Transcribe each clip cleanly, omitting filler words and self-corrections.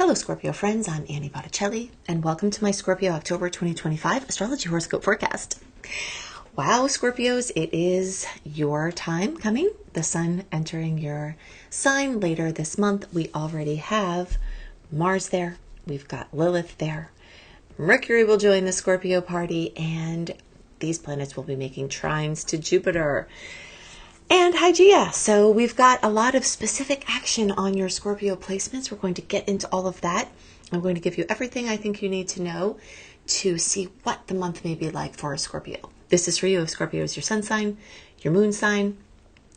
Hello Scorpio friends, I'm Annie Botticelli and welcome to my Scorpio October 2025 Astrology Horoscope Forecast. Wow Scorpios, it is your time coming. The sun entering your sign later this month. We already have Mars there, we've got Lilith there, Mercury will join the Scorpio party, and these planets will be making trines to Jupiter and Hygeia. So we've got a lot of specific action on your Scorpio placements. We're going to get into all of that. I'm going to give you everything I think you need to know to see what the month may be like for a Scorpio. This is for you if Scorpio is your sun sign, your moon sign,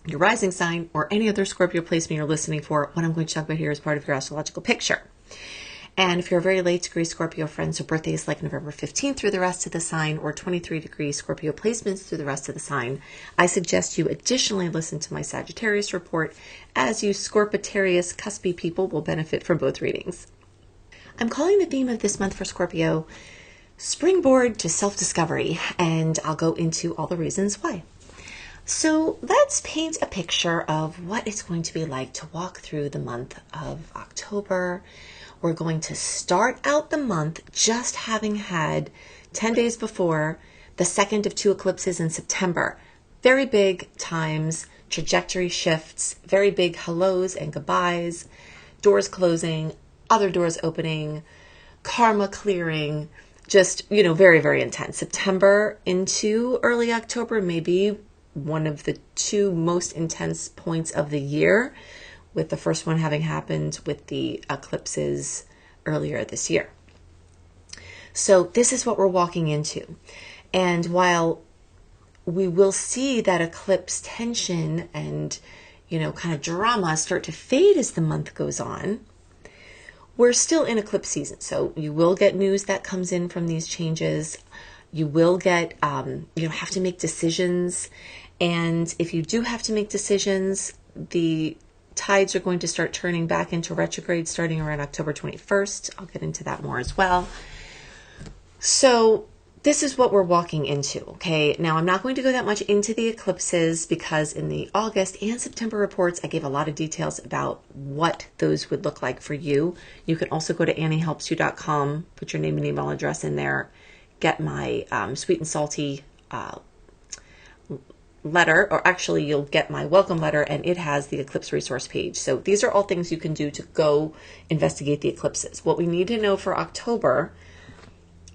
your rising sign, or any other Scorpio placement you're listening for. What I'm going to talk about here is part of your astrological picture. And if you're a very late degree Scorpio friend, so birthday is like November 15th through the rest of the sign, or 23 degree Scorpio placements through the rest of the sign, I suggest you additionally listen to my Sagittarius report, as you Scorpitarius cuspy people will benefit from both readings. I'm calling the theme of this month for Scorpio Springboard to Self-Discovery, and I'll go into all the reasons why. So let's paint a picture of what it's going to be like to walk through the month of October. We're going to start out the month just having had 10 days before the second of two eclipses in September. Very big times, trajectory shifts, very big hellos and goodbyes, doors closing, other doors opening, karma clearing, just, very, very intense. September into early October may be one of the two most intense points of the year, with the first one having happened with the eclipses earlier this year. So this is what we're walking into. And while we will see that eclipse tension and, kind of drama start to fade as the month goes on, we're still in eclipse season. So you will get news that comes in from these changes. You will get, have to make decisions. And if you do have to make decisions, the tides are going to start turning back into retrograde starting around October 21st. I'll get into that more as well. So this is what we're walking into, okay? Now, I'm not going to go that much into the eclipses because in the August and September reports, I gave a lot of details about what those would look like for you. You can also go to anniehelpsyou.com, put your name and email address in there, get my sweet and salty letter, or actually you'll get my welcome letter, and it has the eclipse resource page. So these are all things you can do to go investigate the eclipses. What we need to know for October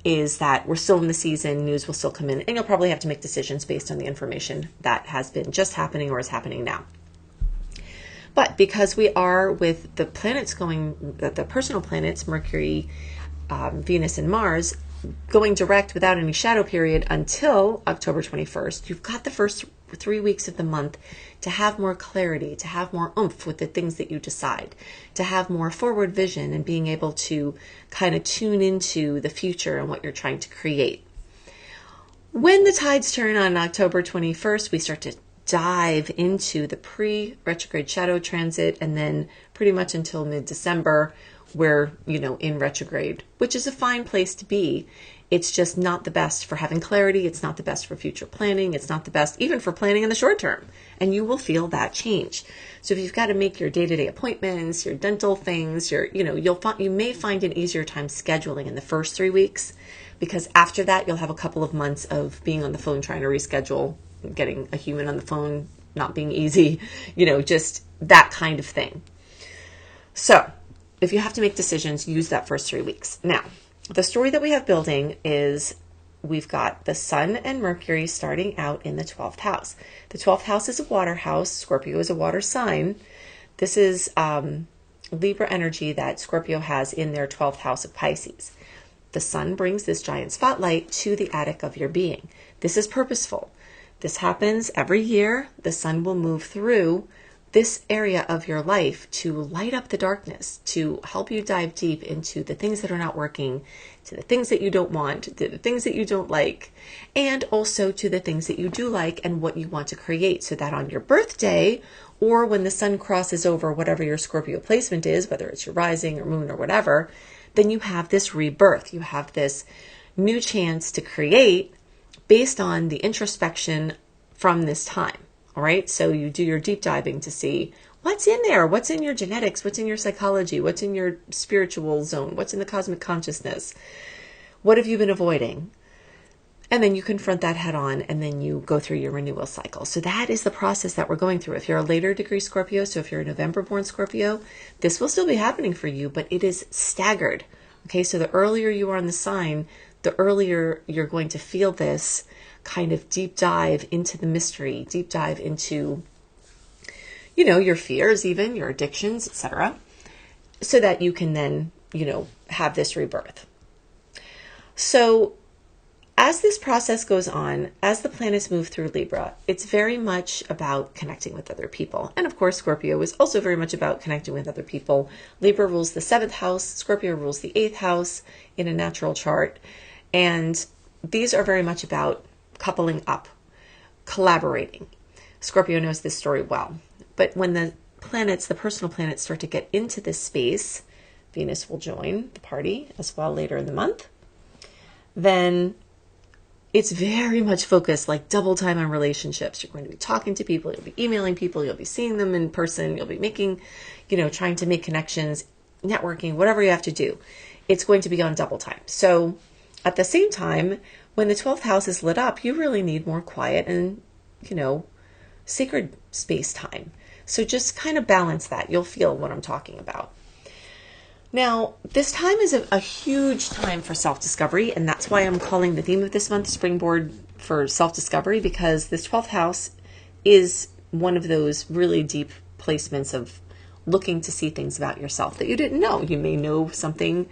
is that we're still in the season, news will still come in, and you'll probably have to make decisions based on the information that has been just happening or is happening now. But because we are with the planets going, the personal planets, Mercury, Venus, and Mars, going direct without any shadow period until October 21st, you've got the first 3 weeks of the month to have more clarity, to have more oomph with the things that you decide, to have more forward vision and being able to kind of tune into the future and what you're trying to create. When the tides turn on October 21st, we start to dive into the pre-retrograde shadow transit, and then pretty much until mid-December, we're, in retrograde, which is a fine place to be. It's just not the best for having clarity. It's not the best for future planning. It's not the best even for planning in the short term. And you will feel that change. So if you've got to make your day-to-day appointments, your dental things, you may find an easier time scheduling in the first 3 weeks, because after that, you'll have a couple of months of being on the phone, trying to reschedule, getting a human on the phone, not being easy, just that kind of thing. So if you have to make decisions, use that first 3 weeks. Now, the story that we have building is we've got the Sun and Mercury starting out in the 12th house. The 12th house is a water house. Scorpio is a water sign. This is Libra energy that Scorpio has in their 12th house of Pisces. The Sun brings this giant spotlight to the attic of your being. This is purposeful. This happens every year. The Sun will move through this area of your life to light up the darkness, to help you dive deep into the things that are not working, to the things that you don't want, to the things that you don't like, and also to the things that you do like and what you want to create, so that on your birthday, or when the Sun crosses over whatever your Scorpio placement is, whether it's your rising or moon or whatever, then you have this rebirth. You have this new chance to create based on the introspection from this time. All right, so you do your deep diving to see what's in there? What's in your genetics? What's in your psychology? What's in your spiritual zone? What's in the cosmic consciousness? What have you been avoiding? And then you confront that head on, and then you go through your renewal cycle. So that is the process that we're going through. If you're a later degree Scorpio, so if you're a November born Scorpio, this will still be happening for you, but it is staggered. Okay, so the earlier you are in the sign, the earlier you're going to feel this kind of deep dive into the mystery, deep dive into, your fears, even your addictions, etc., so that you can then, have this rebirth. So as this process goes on, as the planets move through Libra, it's very much about connecting with other people. And of course, Scorpio is also very much about connecting with other people. Libra rules the 7th house. Scorpio rules the 8th house in a natural chart. And these are very much about coupling up, collaborating. Scorpio knows this story well. But when the planets, the personal planets, start to get into this space, Venus will join the party as well later in the month. Then it's very much focused, like double time on relationships. You're going to be talking to people, you'll be emailing people, you'll be seeing them in person, you'll be making, trying to make connections, networking, whatever you have to do. It's going to be on double time. So at the same time, when the 12th house is lit up, you really need more quiet and, sacred space time. So just kind of balance that. You'll feel what I'm talking about. Now, this time is a huge time for self-discovery, and that's why I'm calling the theme of this month Springboard for Self-Discovery, because this 12th house is one of those really deep placements of looking to see things about yourself that you didn't know. You may know something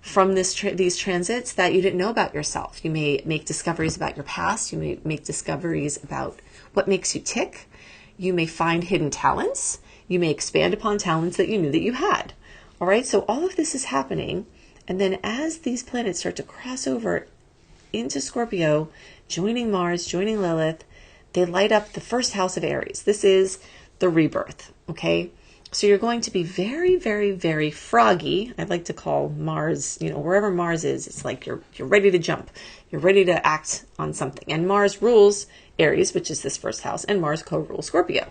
from these transits that you didn't know about yourself. You may make discoveries about your past. You may make discoveries about what makes you tick. You may find hidden talents. You may expand upon talents that you knew that you had. All right, so all of this is happening. And then as these planets start to cross over into Scorpio, joining Mars, joining Lilith, they light up the first house of Aries. This is the rebirth, okay? So you're going to be very, very, very froggy. I'd like to call Mars, wherever Mars is, it's like you're ready to jump. You're ready to act on something. And Mars rules Aries, which is this first house, and Mars co-rules Scorpio.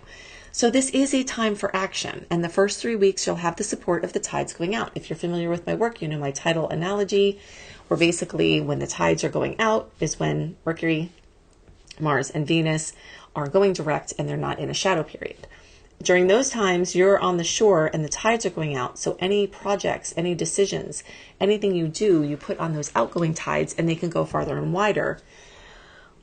So this is a time for action. And the first 3 weeks, you'll have the support of the tides going out. If you're familiar with my work, you know my tidal analogy, where basically when the tides are going out is when Mercury, Mars, and Venus are going direct and they're not in a shadow period. During those times, you're on the shore and the tides are going out. So any projects, any decisions, anything you do, you put on those outgoing tides and they can go farther and wider.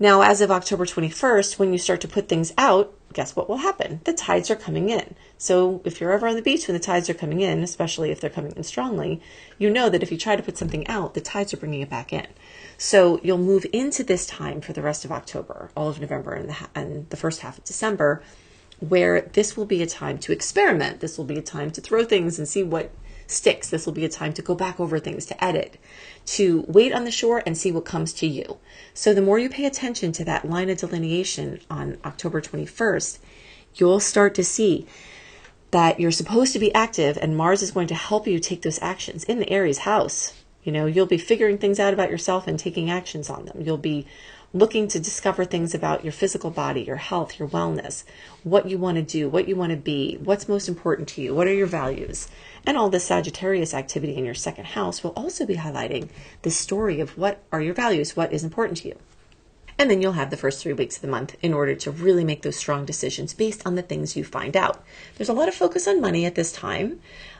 Now, as of October 21st, when you start to put things out, guess what will happen? The tides are coming in. So if you're ever on the beach when the tides are coming in, especially if they're coming in strongly, you know that if you try to put something out, the tides are bringing it back in. So you'll move into this time for the rest of October, all of November, and the first half of December, where this will be a time to experiment. This will be a time to throw things and see what sticks. This will be a time to go back over things, to edit, to wait on the shore and see what comes to you. So the more you pay attention to that line of delineation on October 21st, you'll start to see that you're supposed to be active and Mars is going to help you take those actions in the Aries house. You'll be figuring things out about yourself and taking actions on them. You'll be looking to discover things about your physical body, your health, your wellness, what you want to do, what you want to be, what's most important to you, what are your values. And all this Sagittarius activity in your second house will also be highlighting the story of what are your values, what is important to you. And then you'll have the first 3 weeks of the month in order to really make those strong decisions based on the things you find out. There's a lot of focus on money at this time,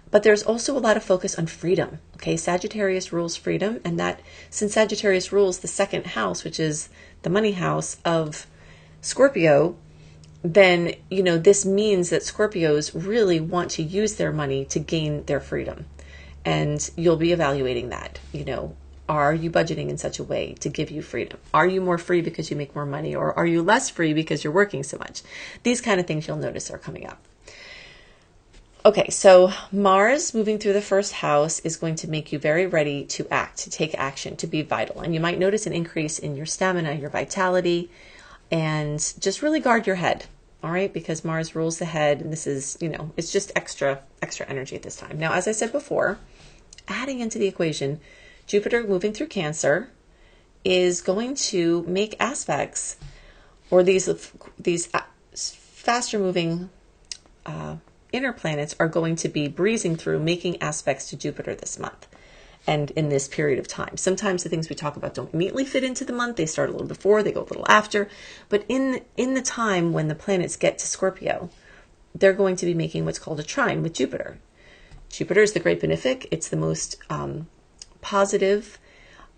but there's also a lot of focus on freedom. Okay, Sagittarius rules freedom, and that since Sagittarius rules the second house, which is the money house of Scorpio, then, this means that Scorpios really want to use their money to gain their freedom. And you'll be evaluating that. Are you budgeting in such a way to give you freedom? Are you more free because you make more money? Or are you less free because you're working so much? These kind of things you'll notice are coming up. Okay, so Mars moving through the first house is going to make you very ready to act, to take action, to be vital. And you might notice an increase in your stamina, your vitality, and just really guard your head, all right? Because Mars rules the head, and this is, it's just extra energy at this time. Now, as I said before, adding into the equation, Jupiter moving through Cancer is going to make aspects, or these faster moving inner planets are going to be breezing through, making aspects to Jupiter this month and in this period of time. Sometimes the things we talk about don't neatly fit into the month. They start a little before, they go a little after. But in the time when the planets get to Scorpio, they're going to be making what's called a trine with Jupiter. Jupiter is the great benefic. It's the most positive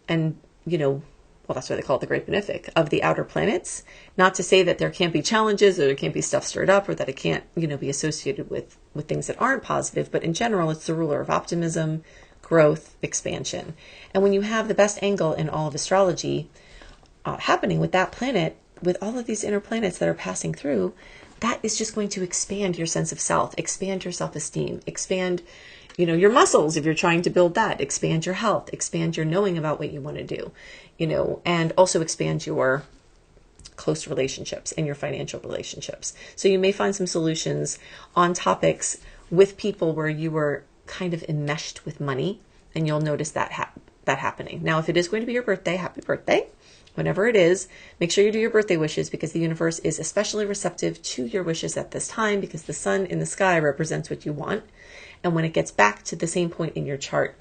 and, well, that's why they call it the great benefic of the outer planets. Not to say that there can't be challenges or there can't be stuff stirred up or that it can't, be associated with things that aren't positive. But in general, it's the ruler of optimism, growth, expansion. And when you have the best angle in all of astrology happening with that planet, with all of these inner planets that are passing through, that is just going to expand your sense of self, expand your self-esteem, expand, your muscles if you're trying to build that, expand your health, expand your knowing about what you want to do, and also expand your close relationships and your financial relationships. So you may find some solutions on topics with people where you were kind of enmeshed with money, and you'll notice that happening. Now, if it is going to be your birthday, happy birthday. Whenever it is, make sure you do your birthday wishes, because the universe is especially receptive to your wishes at this time, because the sun in the sky represents what you want. And when it gets back to the same point in your chart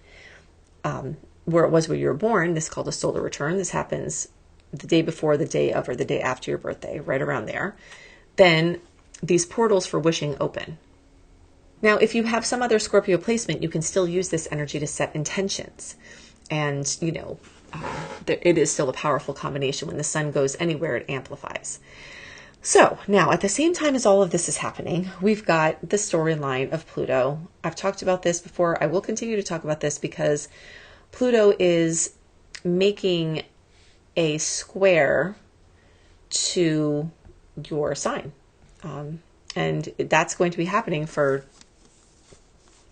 where it was where you were born, this is called a solar return. This happens the day before, the day of, or the day after your birthday, right around there. Then these portals for wishing open. Now, if you have some other Scorpio placement, you can still use this energy to set intentions. And, it is still a powerful combination. When the sun goes anywhere, it amplifies. So now, at the same time as all of this is happening, we've got the storyline of Pluto. I've talked about this before. I will continue to talk about this because Pluto is making a square to your sign. And that's going to be happening for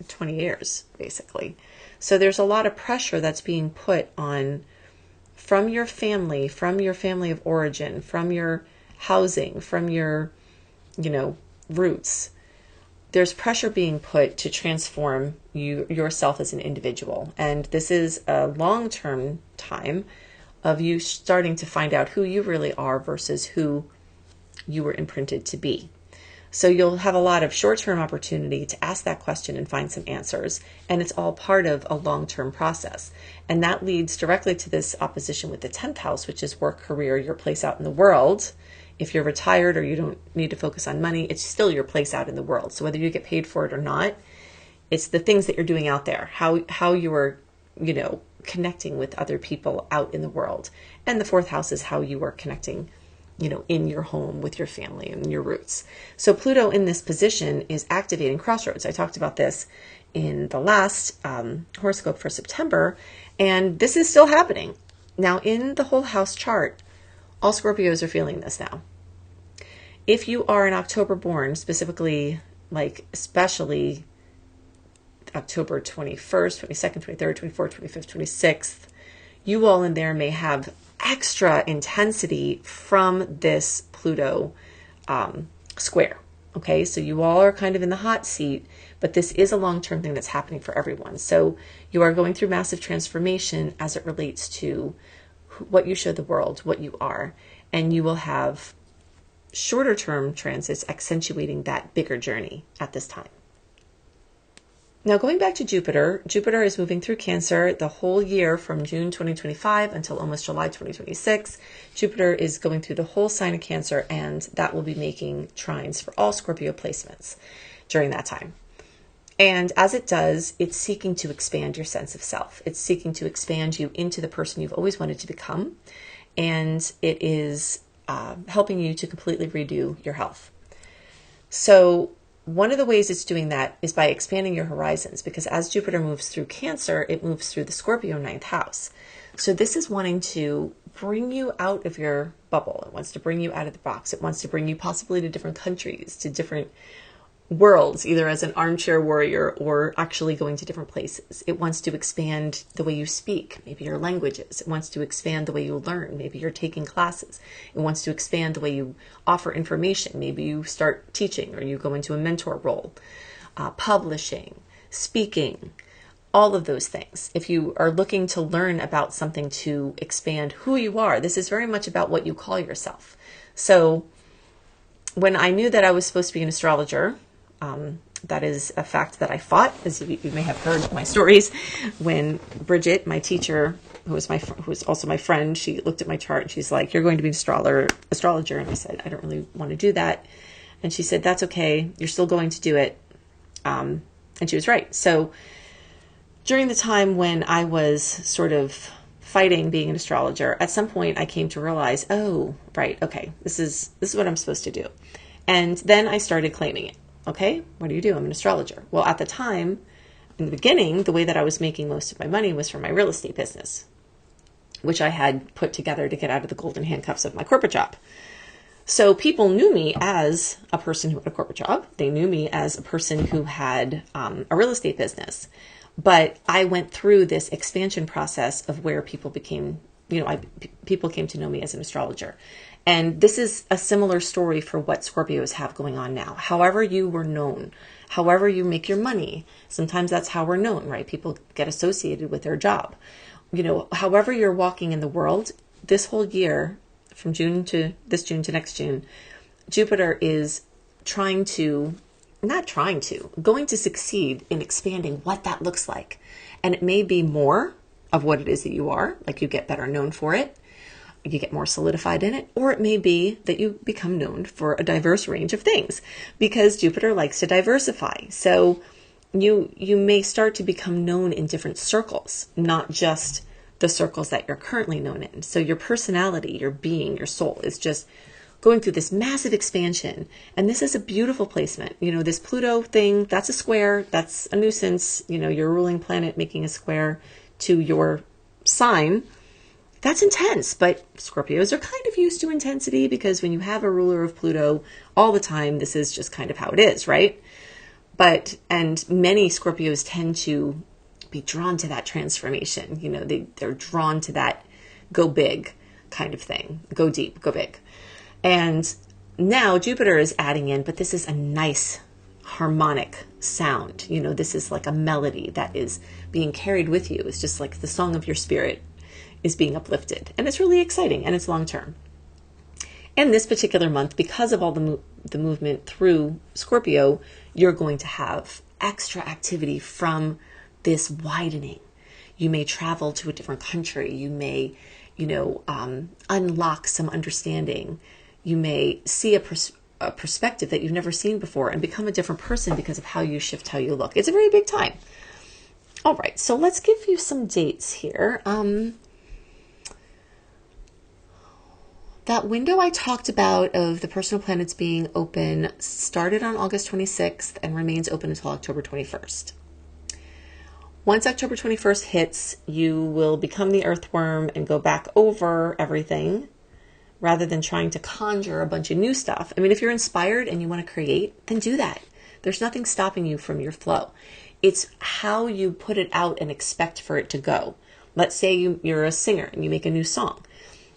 20 years, basically. So there's a lot of pressure that's being put on from your family of origin, from your housing, from your, roots. There's pressure being put to transform yourself as an individual. And this is a long-term time of you starting to find out who you really are versus who you were imprinted to be. So you'll have a lot of short-term opportunity to ask that question and find some answers. And it's all part of a long-term process. And that leads directly to this opposition with the 10th house, which is work, career, your place out in the world. If you're retired or you don't need to focus on money, it's still your place out in the world. So whether you get paid for it or not, it's the things that you're doing out there, how you are, connecting with other people out in the world. And the 4th house is how you are connecting in your home with your family and your roots. So Pluto in this position is activating crossroads. I talked about this in the last horoscope for September, and this is still happening. Now, in the whole house chart, all Scorpios are feeling this now. If you are an October born, specifically, especially October 21st, 22nd, 23rd, 24th, 25th, 26th, you all in there may have extra intensity from this Pluto square. Okay, so you all are kind of in the hot seat, but this is a long-term thing that's happening for everyone. So you are going through massive transformation as it relates to what you show the world, what you are, and you will have shorter-term transits accentuating that bigger journey at this time. Now, going back to Jupiter, Jupiter is moving through Cancer the whole year from June 2025 until almost July 2026. Jupiter is going through the whole sign of Cancer, and that will be making trines for all Scorpio placements during that time. And as it does, it's seeking to expand your sense of self. It's seeking to expand you into the person you've always wanted to become. And it is helping you to completely redo your health. So one of the ways it's doing that is by expanding your horizons, because as Jupiter moves through Cancer, it moves through the Scorpio 9th house. So this is wanting to bring you out of your bubble. It wants to bring you out of the box. It wants to bring you possibly to different countries, to different worlds, either as an armchair warrior or actually going to different places. It wants to expand the way you speak, maybe your languages. It wants to expand the way you learn. Maybe you're taking classes. It wants to expand the way you offer information. Maybe you start teaching or you go into a mentor role, publishing, speaking, all of those things. If you are looking to learn about something to expand who you are, this is very much about what you call yourself. So when I knew that I was supposed to be an astrologer, That is a fact that I fought, as you may have heard my stories. When Bridget, my teacher, who was also my friend, she looked at my chart and she's like, "You're going to be an astrologer." And I said, "I don't really want to do that." And she said, "That's okay. You're still going to do it." And she was right. So during the time when I was sort of fighting being an astrologer, at some point I came to realize, oh, right, okay, this is what I'm supposed to do. And then I started claiming it. Okay, what do you do? I'm an astrologer. Well, at the time, in the beginning, the way that I was making most of my money was from my real estate business, which I had put together to get out of the golden handcuffs of my corporate job. So people knew me as a person who had a corporate job. They knew me as a person who had a real estate business. But I went through this expansion process of where people became, people came to know me as an astrologer. And this is a similar story for what Scorpios have going on now. However you were known, however you make your money, sometimes that's how we're known, right? People get associated with their job. However you're walking in the world, this whole year, from June to next June, Jupiter is going to succeed in expanding what that looks like. And it may be more of what it is that you are, like you get better known for it, you get more solidified in it, or it may be that you become known for a diverse range of things because Jupiter likes to diversify. So you may start to become known in different circles, not just the circles that you're currently known in. So your personality, your being, your soul is just going through this massive expansion. And this is a beautiful placement. This Pluto thing, that's a square, that's a nuisance, your ruling planet making a square to your sign. That's intense, but Scorpios are kind of used to intensity because when you have a ruler of Pluto all the time, this is just kind of how it is, right? And many Scorpios tend to be drawn to that transformation. They're drawn to that go big kind of thing, go deep, go big. And now Jupiter is adding in, but this is a nice harmonic sound. This is like a melody that is being carried with you. It's just like the song of your spirit is being uplifted. And it's really exciting and it's long term. And this particular month, because of all the movement through Scorpio, you're going to have extra activity from this widening. You may travel to a different country. You may, unlock some understanding. You may see a perspective that you've never seen before and become a different person because of how you shift, how you look. It's a very big time. All right, so let's give you some dates here. That window I talked about of the personal planets being open started on August 26th and remains open until October 21st. Once October 21st hits, you will become the earthworm and go back over everything rather than trying to conjure a bunch of new stuff. I mean, if you're inspired and you want to create, then do that. There's nothing stopping you from your flow. It's how you put it out and expect for it to go. Let's say you're a singer and you make a new song.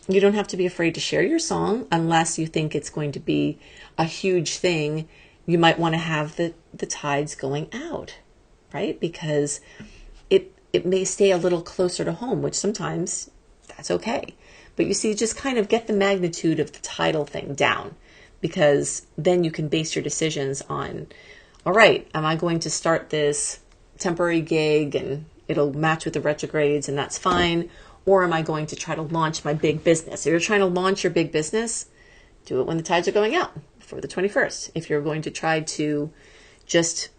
You don't have to be afraid to share your song unless you think it's going to be a huge thing. You might want to have the tides going out, right? Because it may stay a little closer to home, which sometimes that's okay. But you see, just kind of get the magnitude of the tidal thing down, because then you can base your decisions on, all right, am I going to start this temporary gig and it'll match with the retrogrades and that's fine? Or am I going to try to launch my big business? If you're trying to launch your big business, do it when the tides are going out, before the 21st. If you're going to try to just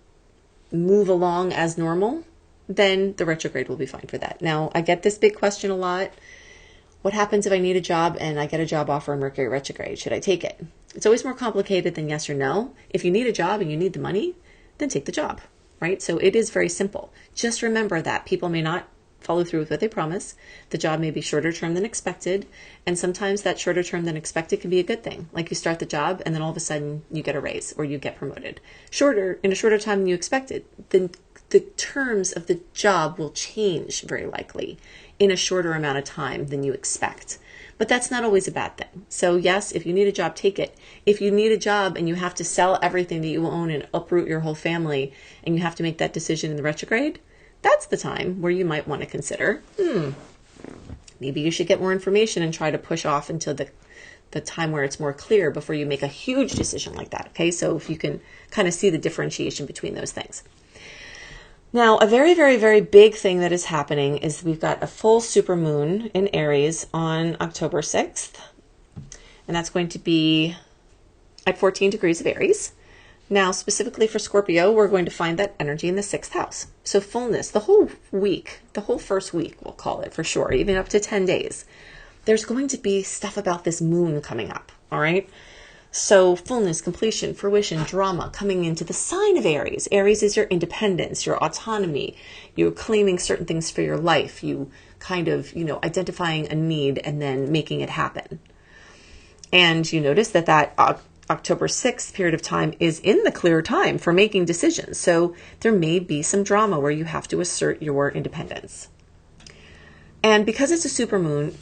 move along as normal, then the retrograde will be fine for that. Now, I get this big question a lot. What happens if I need a job and I get a job offer in Mercury retrograde? Should I take it? It's always more complicated than yes or no. If you need a job and you need the money, then take the job, right? So it is very simple. Just remember that people may not follow through with what they promise. The job may be shorter term than expected. And sometimes that shorter term than expected can be a good thing. Like you start the job and then all of a sudden you get a raise or you get promoted. In a shorter time than you expected. Then the terms of the job will change very likely in a shorter amount of time than you expect. But that's not always a bad thing. So yes, if you need a job, take it. If you need a job and you have to sell everything that you own and uproot your whole family and you have to make that decision in the retrograde, that's the time where you might want to consider, maybe you should get more information and try to push off until the time where it's more clear before you make a huge decision like that. Okay, so if you can kind of see the differentiation between those things. Now, a very, very, very big thing that is happening is we've got a full supermoon in Aries on October 6th, and that's going to be at 14 degrees of Aries. Now, specifically for Scorpio, we're going to find that energy in the 6th house. So fullness, the whole week, the whole first week, we'll call it for sure, even up to 10 days. There's going to be stuff about this moon coming up, all right? So fullness, completion, fruition, drama coming into the sign of Aries. Aries is your independence, your autonomy. You're claiming certain things for your life. You kind of, identifying a need and then making it happen. And you notice that October 6th period of time is in the clear time for making decisions. So there may be some drama where you have to assert your independence. And because it's a supermoon,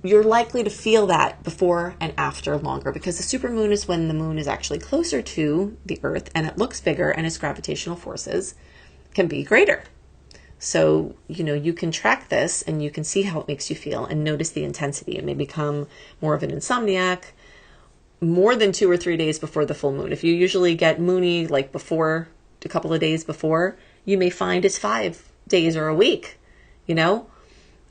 you're likely to feel that before and after longer, because the supermoon is when the moon is actually closer to the earth and it looks bigger and its gravitational forces can be greater. So, you can track this and you can see how it makes you feel and notice the intensity. It may become more of an insomniac more than 2 or 3 days before the full moon. If you usually get moony like before, a couple of days before, you may find it's 5 days or a week,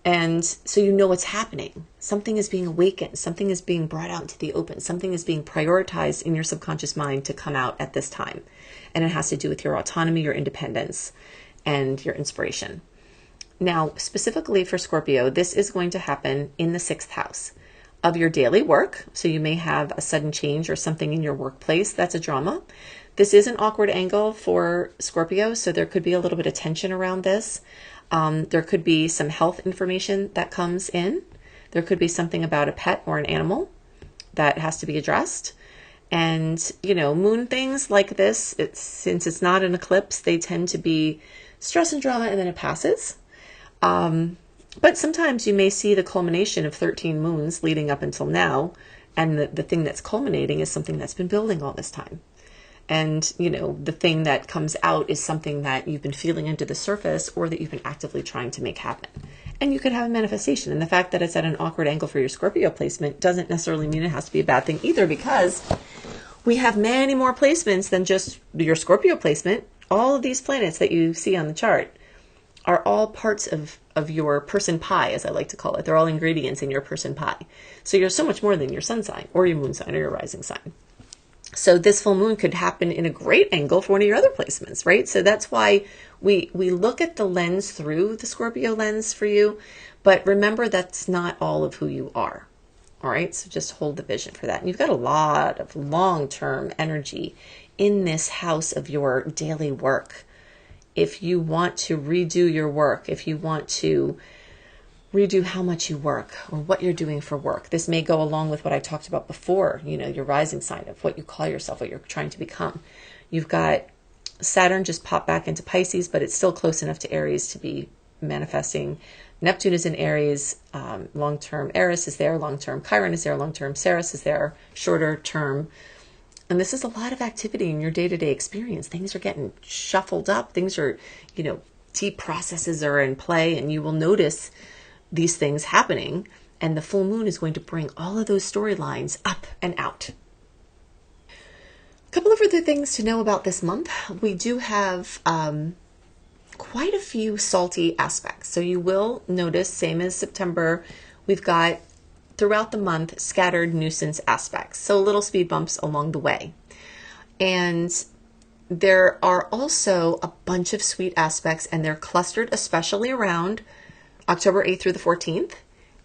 And so what's happening. Something is being awakened. Something is being brought out into the open. Something is being prioritized in your subconscious mind to come out at this time. And it has to do with your autonomy, your independence, and your inspiration. Now, specifically for Scorpio, this is going to happen in the 6th house of your daily work. So you may have a sudden change or something in your workplace that's a drama. This is an awkward angle for Scorpio, so there could be a little bit of tension around this. There could be some health information that comes in. There could be something about a pet or an animal that has to be addressed. And, moon things like this, since it's not an eclipse, they tend to be stress and drama and then it passes. But sometimes you may see the culmination of 13 moons leading up until now. And the thing that's culminating is something that's been building all this time. And, the thing that comes out is something that you've been feeling under the surface or that you've been actively trying to make happen. And you could have a manifestation. And the fact that it's at an awkward angle for your Scorpio placement doesn't necessarily mean it has to be a bad thing either, because we have many more placements than just your Scorpio placement. All of these planets that you see on the chart are all parts of your person pie, as I like to call it. They're all ingredients in your person pie. So you're so much more than your sun sign or your moon sign or your rising sign. So this full moon could happen in a great angle for one of your other placements, right? So that's why we look at the lens through the Scorpio lens for you. But remember, that's not all of who you are. All right, so just hold the vision for that. And you've got a lot of long-term energy in this house of your daily work. If you want to redo your work, if you want to redo how much you work or what you're doing for work. This may go along with what I talked about before, your rising sign of what you call yourself, what you're trying to become. You've got Saturn just popped back into Pisces, but it's still close enough to Aries to be manifesting. Neptune is in Aries, long-term Eris is there, long-term Chiron is there, long-term Ceres is there, shorter term. And this is a lot of activity in your day-to-day experience. Things are getting shuffled up. Things are, deep processes are in play, and you will notice these things happening, and the full moon is going to bring all of those storylines up and out. A couple of other things to know about this month. We do have quite a few salty aspects. So you will notice, same as September, we've got throughout the month scattered nuisance aspects. So little speed bumps along the way. And there are also a bunch of sweet aspects, and they're clustered especially around October 8th through the 14th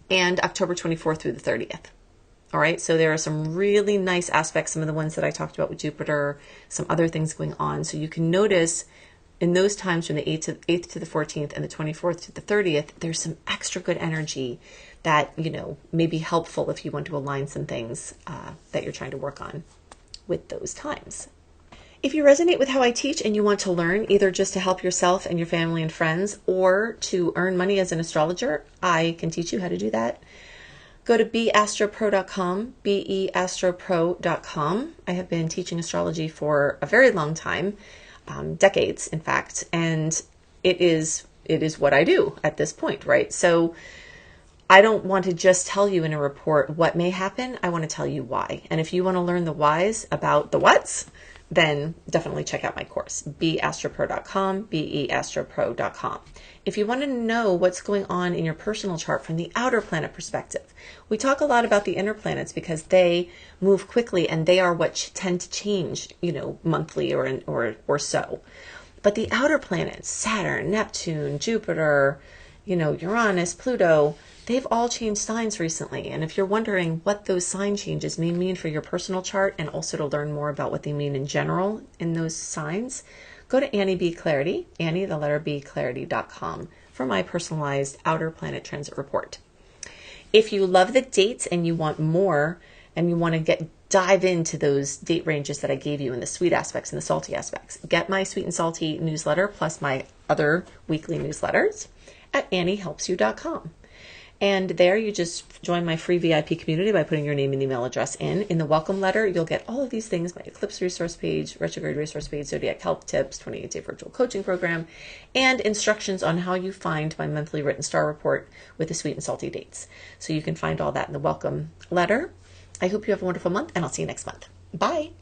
and October 24th through the 30th. All right, so there are some really nice aspects, some of the ones that I talked about with Jupiter, some other things going on. So you can notice in those times from the 8th to the 14th and the 24th to the 30th, there's some extra good energy that, may be helpful if you want to align some things that you're trying to work on with those times. If you resonate with how I teach and you want to learn, either just to help yourself and your family and friends or to earn money as an astrologer, I can teach you how to do that. Go to beastropro.com, beastropro.com. I have been teaching astrology for a very long time, decades, in fact, and it is what I do at this point, right? So I don't want to just tell you in a report what may happen. I want to tell you why. And if you want to learn the whys about the whats, then definitely check out my course, beastropro.com, beastropro.com. If you want to know what's going on in your personal chart from the outer planet perspective, we talk a lot about the inner planets because they move quickly and they are what tend to change, monthly or so. But the outer planets, Saturn, Neptune, Jupiter, Uranus, Pluto, they've all changed signs recently. And if you're wondering what those sign changes may mean for your personal chart and also to learn more about what they mean in general in those signs, go to Annie B. Clarity, Annie, the letter B, clarity.com for my personalized outer planet transit report. If you love the dates and you want more and you want to dive into those date ranges that I gave you in the sweet aspects and the salty aspects, get my sweet and salty newsletter plus my other weekly newsletters at anniehelpsyou.com. And there you just join my free VIP community by putting your name and email address in. In the welcome letter, you'll get all of these things, my eclipse resource page, retrograde resource page, zodiac help tips, 28-day virtual coaching program, and instructions on how you find my monthly written star report with the sweet and salty dates. So you can find all that in the welcome letter. I hope you have a wonderful month, and I'll see you next month. Bye.